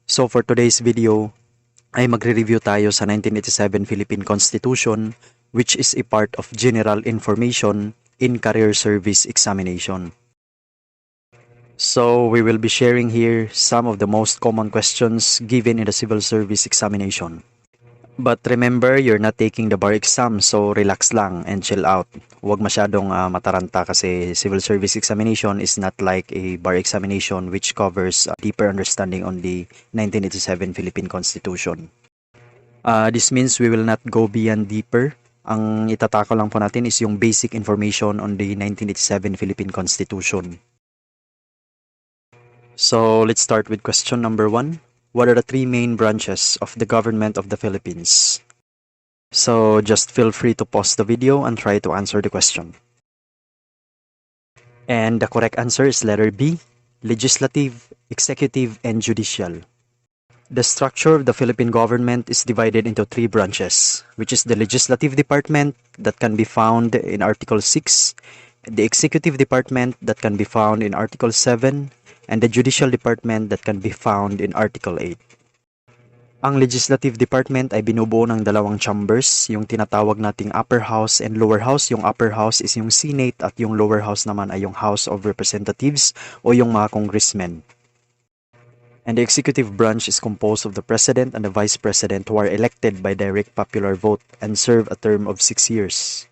So for today's video, ay magre-review tayo sa 1987 Philippine Constitution, which is a part of General Information in Career Service Examination. So we will be sharing here some of the most common questions given in the civil service examination. But remember, you're not taking the bar exam, so relax lang and chill out. Huwag masyadong mataranta kasi civil service examination is not like a bar examination which covers a deeper understanding on the 1987 Philippine Constitution. This means we will not go beyond deeper. Ang itatako lang po natin is yung basic information on the 1987 Philippine Constitution. So let's start with question number 1. What are the three main branches of the government of the Philippines? So just feel free to pause the video and try to answer the question. And the correct answer is letter B, legislative, executive, and judicial. The structure of the Philippine government is divided into three branches, which is the legislative department that can be found in Article 6, the executive department that can be found in Article 7, and the judicial department that can be found in Article 8. Ang legislative department ay binubuo ng dalawang chambers, yung tinatawag nating upper house and lower house. Yung upper house is yung Senate at yung lower house naman ay yung House of Representatives o yung mga congressmen. And the executive branch is composed of the president and the vice president who are elected by direct popular vote and serve a term of 6 years.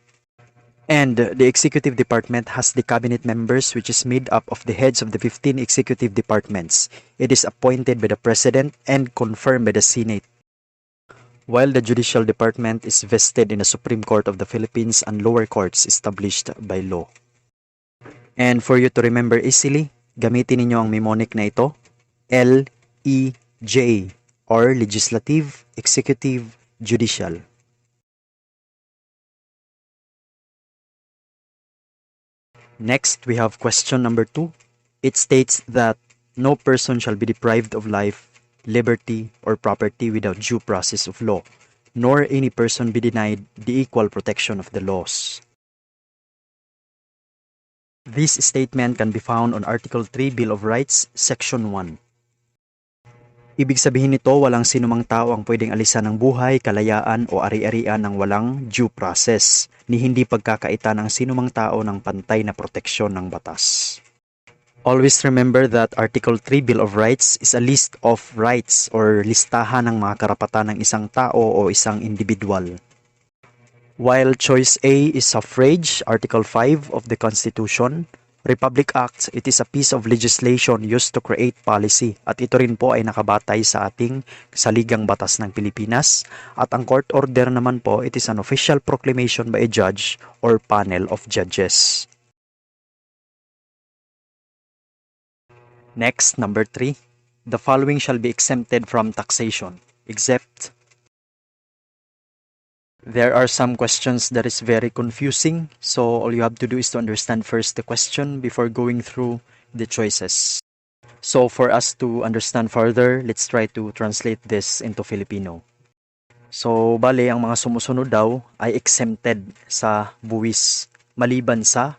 And the executive department has the cabinet members, which is made up of the heads of the 15 executive departments. It is appointed by the president and confirmed by the Senate. While the judicial department is vested in the Supreme Court of the Philippines and lower courts established by law. And for you to remember easily, gamitin ninyo ang mnemonic na ito, LEJ, or Legislative, Executive, Judicial. Next, we have question number 2. It states that no person shall be deprived of life, liberty, or property without due process of law, nor any person be denied the equal protection of the laws. This statement can be found on Article 3 Bill of Rights, Section 1. Ibig sabihin nito, walang sinumang tao ang pwedeng alisan ng buhay, kalayaan o ari-arian ng walang due process, ni hindi pagkakaita ng sinumang tao ng pantay na proteksyon ng batas. Always remember that Article 3 Bill of Rights is a list of rights or listahan ng mga karapatan ng isang tao o isang individual. While choice A is suffrage, Article 5 of the Constitution, Republic Act, it is a piece of legislation used to create policy at ito rin po ay nakabatay sa ating saligang batas ng Pilipinas at ang court order naman po, it is an official proclamation by a judge or panel of judges. Next, number 3. The following shall be exempted from taxation. Except there are some questions that is very confusing, so all you have to do is to understand first the question before going through the choices. So for us to understand further, let's try to translate this into Filipino. So bale, ang mga sumusunod daw ay exempted sa buwis maliban sa,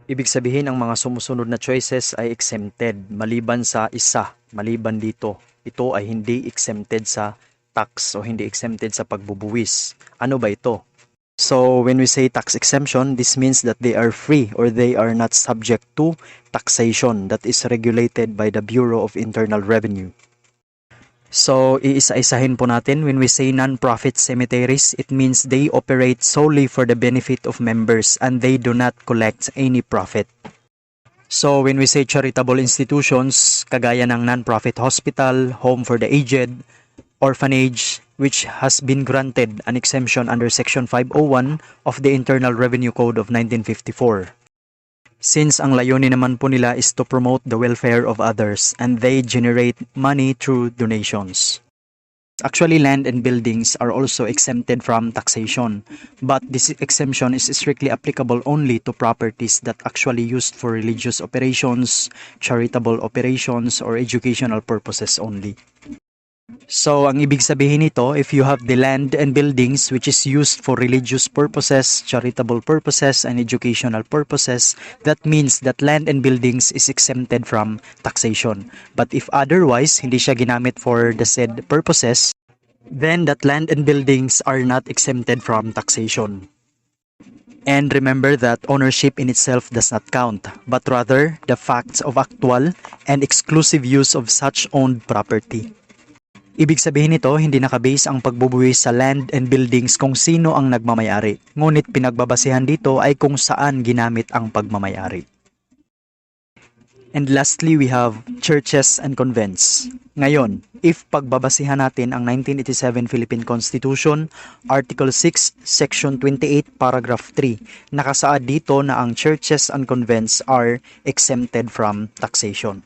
ibig sabihin ang mga sumusunod na choices ay exempted maliban sa isa, maliban dito. Ito ay hindi exempted sa tax o hindi exempted sa pagbubuwis. Ano ba ito? So when we say tax exemption, this means that they are free or they are not subject to taxation that is regulated by the Bureau of Internal Revenue. So iisa-isahin po natin, when we say non-profit cemeteries, it means they operate solely for the benefit of members and they do not collect any profit. So when we say charitable institutions, kagaya ng non-profit hospital, home for the aged, orphanage, which has been granted an exemption under Section 501 of the Internal Revenue Code of 1954. Since ang layunin naman po nila is to promote the welfare of others and they generate money through donations. Actually, land and buildings are also exempted from taxation, but this exemption is strictly applicable only to properties that actually used for religious operations, charitable operations, or educational purposes only. So, ang ibig sabihin nito, if you have the land and buildings which is used for religious purposes, charitable purposes, and educational purposes, that means that land and buildings is exempted from taxation. But if otherwise, hindi siya ginamit for the said purposes, then that land and buildings are not exempted from taxation. And remember that ownership in itself does not count, but rather the facts of actual and exclusive use of such owned property. Ibig sabihin nito, hindi nakabase ang pagbubuwis sa land and buildings kung sino ang nagmamayari. Ngunit pinagbabasehan dito ay kung saan ginamit ang pagmamayari. And lastly, we have churches and convents. Ngayon, if pagbabasehan natin ang 1987 Philippine Constitution, Article 6, Section 28, Paragraph 3, nakasaad dito na ang churches and convents are exempted from taxation.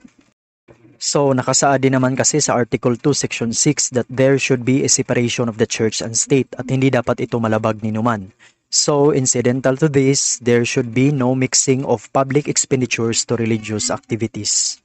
So, nakasaad din naman kasi sa Article 2, Section 6 that there should be a separation of the church and state at hindi dapat ito malabag ni numan. So, incidental to this, there should be no mixing of public expenditures to religious activities.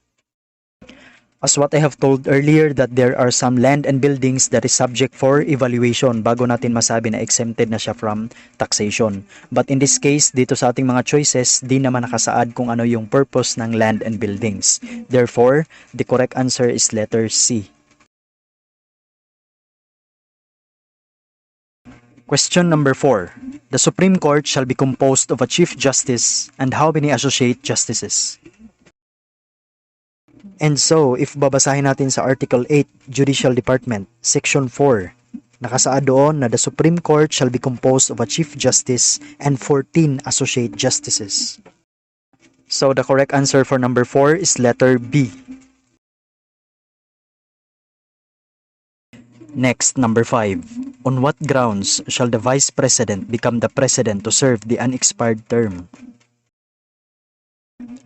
As what I have told earlier that there are some land and buildings that is subject for evaluation bago natin masabi na exempted na siya from taxation. But in this case, dito sa ating mga choices, di naman nakasaad kung ano yung purpose ng land and buildings. Therefore, the correct answer is letter C. Question number 4. The Supreme Court shall be composed of a Chief Justice and how many associate justices? And so, if babasahin natin sa Article 8, Judicial Department, Section 4, nakasaad doon na the Supreme Court shall be composed of a Chief Justice and 14 Associate Justices. So, the correct answer for number 4 is letter B. Next, number 5. On what grounds shall the Vice President become the President to serve the unexpired term?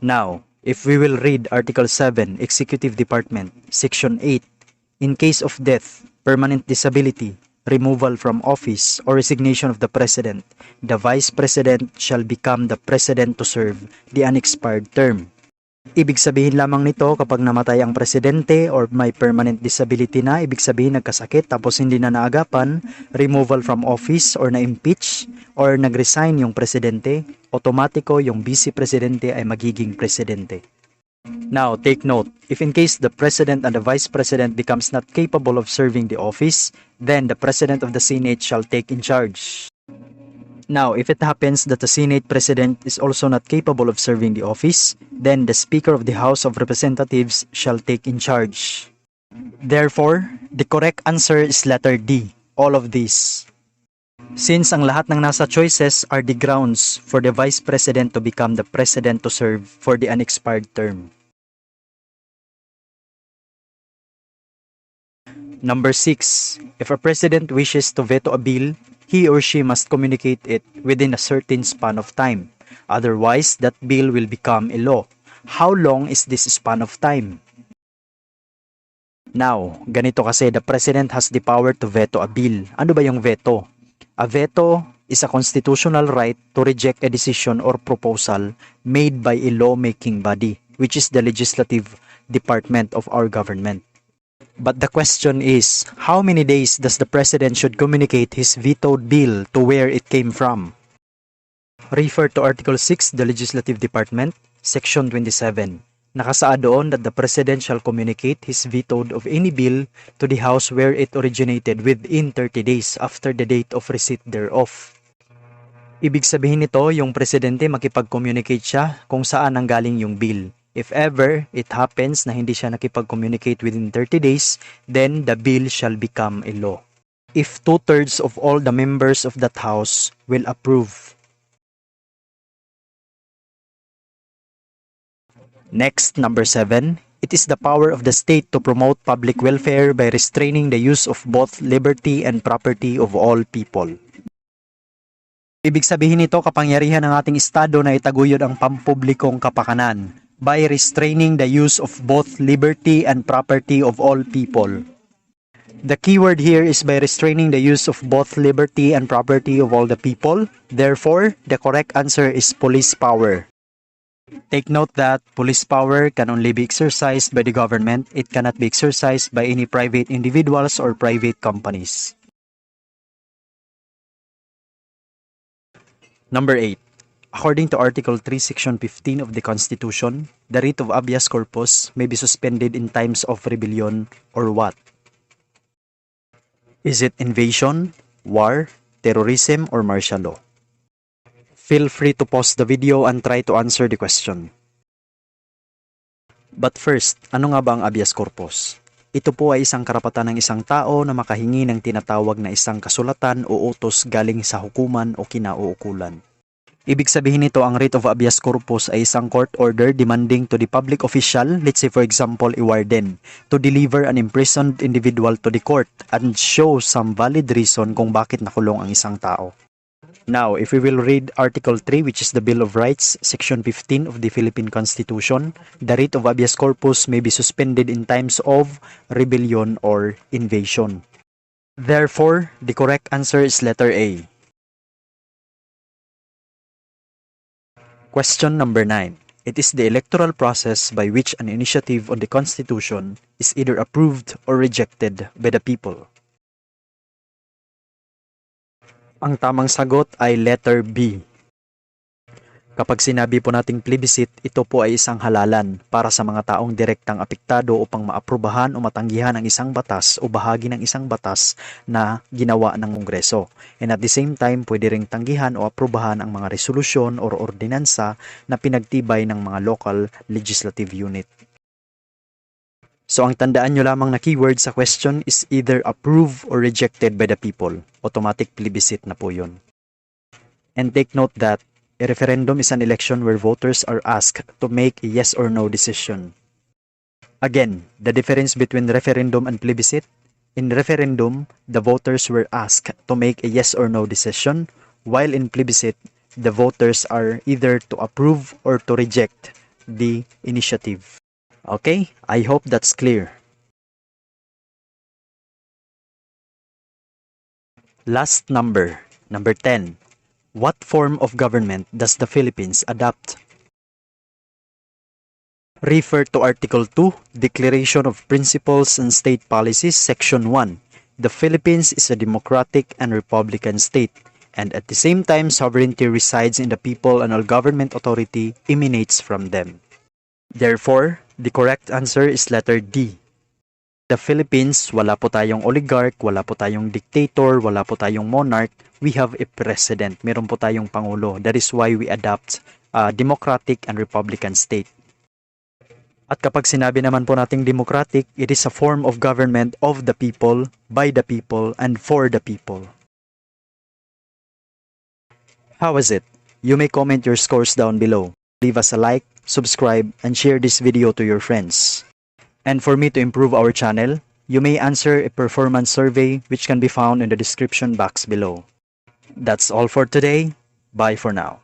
Now, if we will read Article 7, Executive Department, Section 8, in case of death, permanent disability, removal from office, or resignation of the President, the Vice President shall become the President to serve the unexpired term. Ibig sabihin lamang nito kapag namatay ang presidente or may permanent disability na, ibig sabihin nagkasakit tapos hindi na naagapan, removal from office or na-impeach or nag-resign yung presidente, otomatiko yung vice-presidente ay magiging presidente. Now, take note, if in case the president and the vice president becomes not capable of serving the office, then the president of the Senate shall take in charge. Now, if it happens that the Senate President is also not capable of serving the office, then the Speaker of the House of Representatives shall take in charge. Therefore, the correct answer is letter D, all of these. Since ang lahat ng nasa choices are the grounds for the Vice President to become the President to serve for the unexpired term. Number 6. If a President wishes to veto a bill, he or she must communicate it within a certain span of time. Otherwise, that bill will become a law. How long is this span of time? Now, ganito kasi, the President has the power to veto a bill. Ano ba yung veto? A veto is a constitutional right to reject a decision or proposal made by a lawmaking body, which is the legislative department of our government. But the question is, how many days does the President should communicate his vetoed bill to where it came from? Refer to Article 6, the Legislative Department, Section 27. Nakasaad doon that the President shall communicate his vetoed of any bill to the House where it originated within 30 days after the date of receipt thereof. Ibig sabihin nito, yung Presidente makipag-communicate siya kung saan nanggaling yung bill. If ever it happens na hindi siya nakipag-communicate within 30 days, then the bill shall become a law. If 2/3 of all the members of that house will approve. Next, number 7. It is the power of the state to promote public welfare by restraining the use of both liberty and property of all people. Ibig sabihin nito, kapangyarihan ng ating estado na itaguyod ang pampublikong kapakanan by restraining the use of both liberty and property of all people. The keyword here is by restraining the use of both liberty and property of all the people. Therefore, the correct answer is police power. Take note that police power can only be exercised by the government. It cannot be exercised by any private individuals or private companies. Number 8. According to Article 3, Section 15 of the Constitution, the writ of habeas corpus may be suspended in times of rebellion or what? Is it invasion, war, terrorism, or martial law? Feel free to pause the video and try to answer the question. But first, ano nga ba ang habeas corpus? Ito po ay isang karapatan ng isang tao na makahingi ng tinatawag na isang kasulatan o utos galing sa hukuman o kinauukulan. Ibig sabihin nito, ang writ of habeas corpus ay isang court order demanding to the public official, let's say for example a warden, to deliver an imprisoned individual to the court and show some valid reason kung bakit nakulong ang isang tao. Now, if we will read Article 3, which is the Bill of Rights, Section 15 of the Philippine Constitution, the writ of habeas corpus may be suspended in times of rebellion or invasion. Therefore, the correct answer is letter A. Question number 9. It is the electoral process by which an initiative on the Constitution is either approved or rejected by the people. Ang tamang sagot ay letter B. Kapag sinabi po nating plebiscite, ito po ay isang halalan para sa mga taong direktang apektado upang maaprubahan o matanggihan ang isang batas o bahagi ng isang batas na ginawa ng Kongreso. And at the same time, pwede ring tanggihan o aprubahan ang mga resolusyon o ordinansa na pinagtibay ng mga local legislative unit. So ang tandaan nyo lamang na keyword sa question is either approved or rejected by the people. Automatic plebiscite na po yun. And take note that a referendum is an election where voters are asked to make a yes or no decision. Again, the difference between referendum and plebiscite. In referendum, the voters were asked to make a yes or no decision, while in plebiscite, the voters are either to approve or to reject the initiative. Okay, I hope that's clear. Last number 10. What form of government does the Philippines adopt? Refer to Article 2, Declaration of Principles and State Policies, Section 1. The Philippines is a democratic and republican state, and at the same time, sovereignty resides in the people and all government authority emanates from them. Therefore, the correct answer is letter D. The Philippines, wala po tayong oligarch, wala po tayong dictator, wala po tayong monarch. We have a president. Meron po tayong pangulo. That is why we adopt a democratic and republican state. At kapag sinabi naman po nating democratic, it is a form of government of the people, by the people, and for the people. How was it? You may comment your scores down below. Leave us a like, subscribe, and share this video to your friends. And for me to improve our channel, you may answer a performance survey which can be found in the description box below. That's all for today. Bye for now.